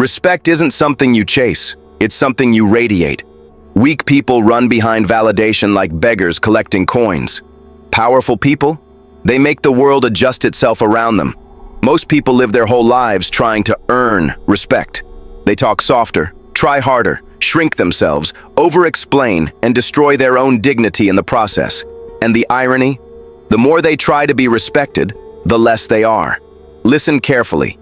Respect isn't something you chase, it's something you radiate. Weak people run behind validation like beggars collecting coins. Powerful people? They make the world adjust itself around them. Most people live their whole lives trying to earn respect. They talk softer, try harder, shrink themselves, over-explain, and destroy their own dignity in the process. And the irony? The more they try to be respected, the less they are. Listen carefully.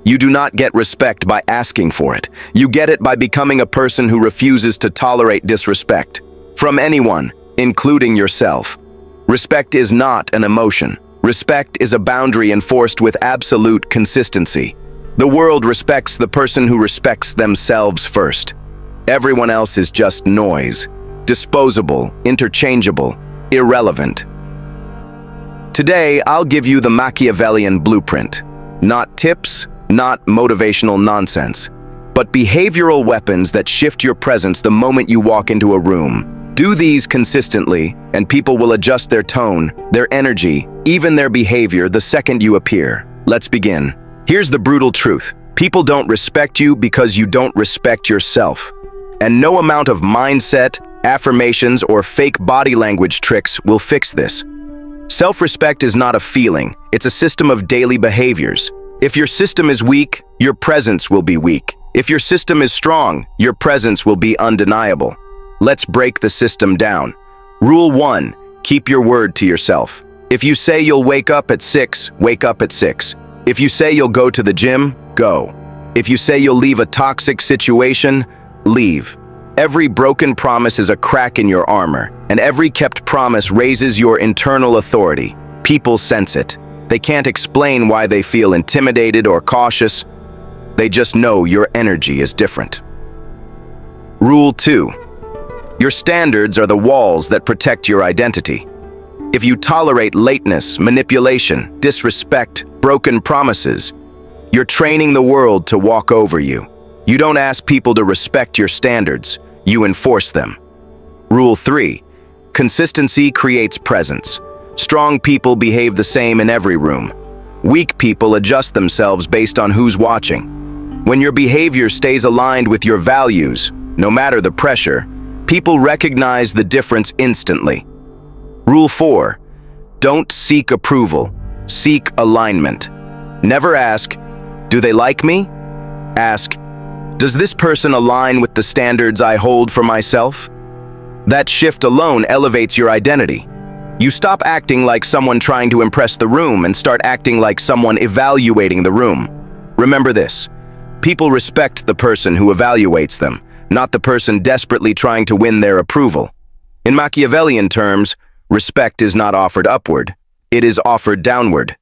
You do not get respect by asking for it. You get it by becoming a person who refuses to tolerate disrespect. From anyone, including yourself. Respect is not an emotion. Respect is a boundary enforced with absolute consistency. The world respects the person who respects themselves first. Everyone else is just noise, disposable, interchangeable, irrelevant. Today, I'll give you the Machiavellian blueprint. Not tips, not motivational nonsense, but behavioral weapons that shift your presence the moment you walk into a room. Do these consistently, and people will adjust their tone, their energy, even their behavior the second you appear. Let's begin. Here's the brutal truth. People don't respect you because you don't respect yourself. And no amount of mindset, affirmations, or fake body language tricks will fix this. Self-respect is not a feeling, it's a system of daily behaviors. If your system is weak, your presence will be weak. If your system is strong, your presence will be undeniable. Let's break the system down. Rule 1, keep your word to yourself. If you say you'll wake up at 6, wake up at 6. If you say you'll go to the gym, go. If you say you'll leave a toxic situation, leave. Every broken promise is a crack in your armor, and every kept promise raises your internal authority. People sense it. They can't explain why they feel intimidated or cautious. They just know your energy is different. Rule 2. Your standards are the walls that protect your identity. If you tolerate lateness, manipulation, disrespect, broken promises, you're training the world to walk over you. You don't ask people to respect your standards, you enforce them. Rule 3. Consistency creates presence. Strong people behave the same in every room. Weak people adjust themselves based on who's watching. When your behavior stays aligned with your values, no matter the pressure, people recognize the difference instantly. Rule 4. Don't seek approval, seek alignment. Never ask, do they like me? Ask, does this person align with the standards I hold for myself? That shift alone elevates your identity. You stop acting like someone trying to impress the room and start acting like someone evaluating the room. Remember this, people respect the person who evaluates them, not the person desperately trying to win their approval. In Machiavellian terms, respect is not offered upward, it is offered downward.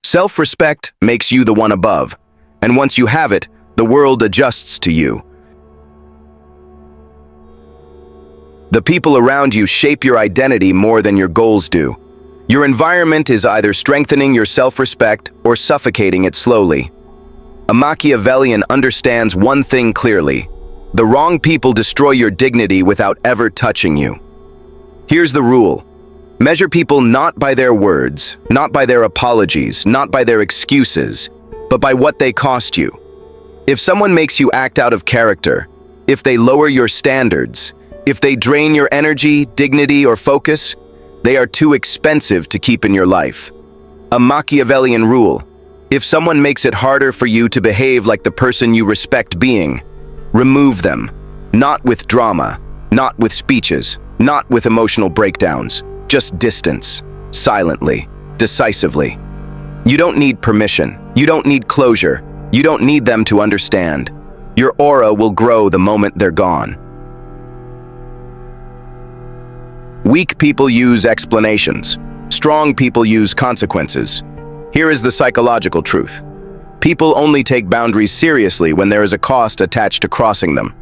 Self-respect makes you the one above, and once you have it, the world adjusts to you. The people around you shape your identity more than your goals do. Your environment is either strengthening your self-respect or suffocating it slowly. A Machiavellian understands one thing clearly. The wrong people destroy your dignity without ever touching you. Here's the rule. Measure people not by their words, not by their apologies, not by their excuses, but by what they cost you. If someone makes you act out of character, if they lower your standards, if they drain your energy, dignity, or focus, they are too expensive to keep in your life. A Machiavellian rule. If someone makes it harder for you to behave like the person you respect being, remove them. Not with drama, not with speeches, not with emotional breakdowns. Just distance, silently, decisively. You don't need permission. You don't need closure. You don't need them to understand. Your aura will grow the moment they're gone. Weak people use explanations. Strong people use consequences. Here is the psychological truth. People only take boundaries seriously when there is a cost attached to crossing them.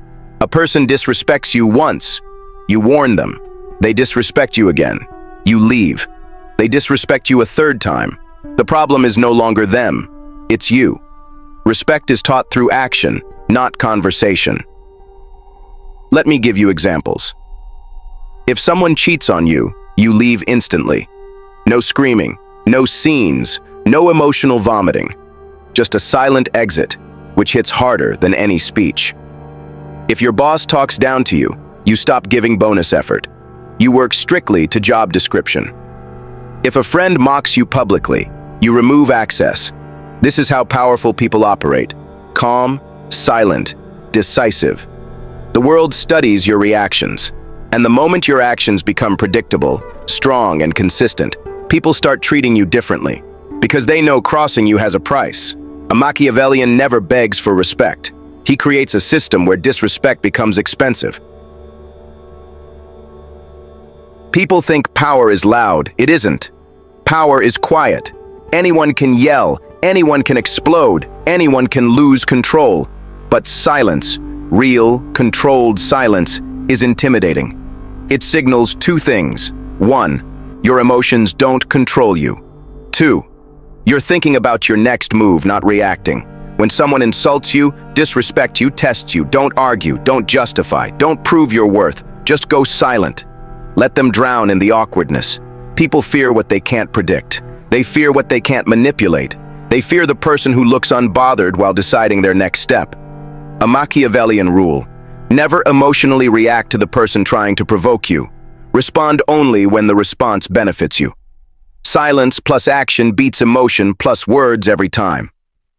A person disrespects you once, you warn them. They disrespect you again, you leave. They disrespect you a third time. The problem is no longer them, it's you. Respect is taught through action, not conversation. Let me give you examples. If someone cheats on you, you leave instantly. No screaming, no scenes, no emotional vomiting. Just a silent exit. which hits harder than any speech. If your boss talks down to you, you stop giving bonus effort. You work strictly to job description. If a friend mocks you publicly, you remove access. This is how powerful people operate: calm, silent, decisive. The world studies your reactions, and the moment your actions become predictable, strong, and consistent, people start treating you differently, because they know crossing you has a price. A Machiavellian never begs for respect. He creates a system where disrespect becomes expensive. People think power is loud. It isn't. Power is quiet. Anyone can yell, anyone can explode, anyone can lose control. But silence, real, controlled silence, is intimidating. It signals two things. 1, your emotions don't control you. 2, you're thinking about your next move, not reacting. When someone insults you, disrespects you, tests you, don't argue, don't justify, don't prove your worth, just go silent. Let them drown in the awkwardness. People fear what they can't predict. They fear what they can't manipulate. They fear the person who looks unbothered while deciding their next step. A Machiavellian rule: never emotionally react to the person trying to provoke you. Respond only when the response benefits you. Silence plus action beats emotion plus words every time.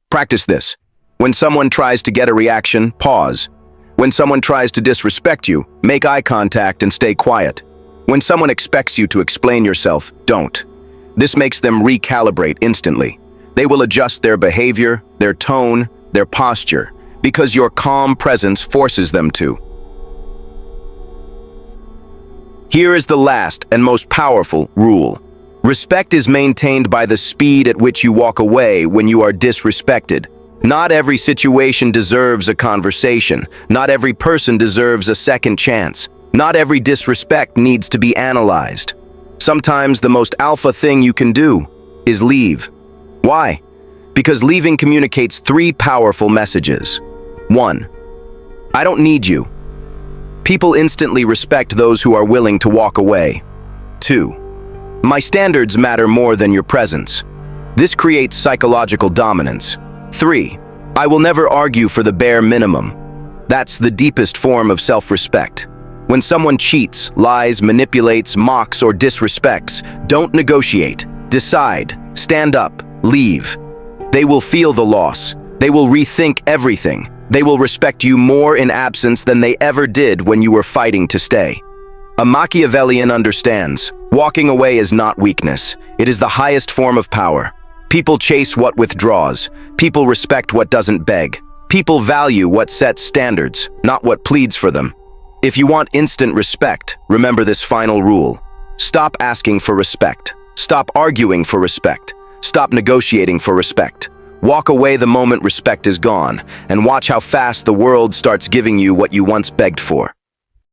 Practice this. When someone tries to get a reaction, pause. When someone tries to disrespect you, make eye contact and stay quiet. When someone expects you to explain yourself, don't. This makes them recalibrate instantly. They will adjust their behavior, their tone, their posture, because your calm presence forces them to. Here is the last and most powerful rule. Respect is maintained by the speed at which you walk away when you are disrespected. Not every situation deserves a conversation. Not every person deserves a second chance. Not every disrespect needs to be analyzed. Sometimes the most alpha thing you can do is leave. Why? Because leaving communicates 3 powerful messages. 1, I don't need you. People instantly respect those who are willing to walk away. 2, my standards matter more than your presence. This creates psychological dominance. 3, I will never argue for the bare minimum. That's the deepest form of self-respect. When someone cheats, lies, manipulates, mocks, or disrespects, don't negotiate. Decide, stand up, leave. They will feel the loss. They will rethink everything. They will respect you more in absence than they ever did when you were fighting to stay. A Machiavellian understands, walking away is not weakness. It is the highest form of power. People chase what withdraws. People respect what doesn't beg. People value what sets standards, not what pleads for them. If you want instant respect, remember this final rule. Stop asking for respect. Stop arguing for respect. Stop negotiating for respect. Walk away the moment respect is gone, and watch how fast the world starts giving you what you once begged for.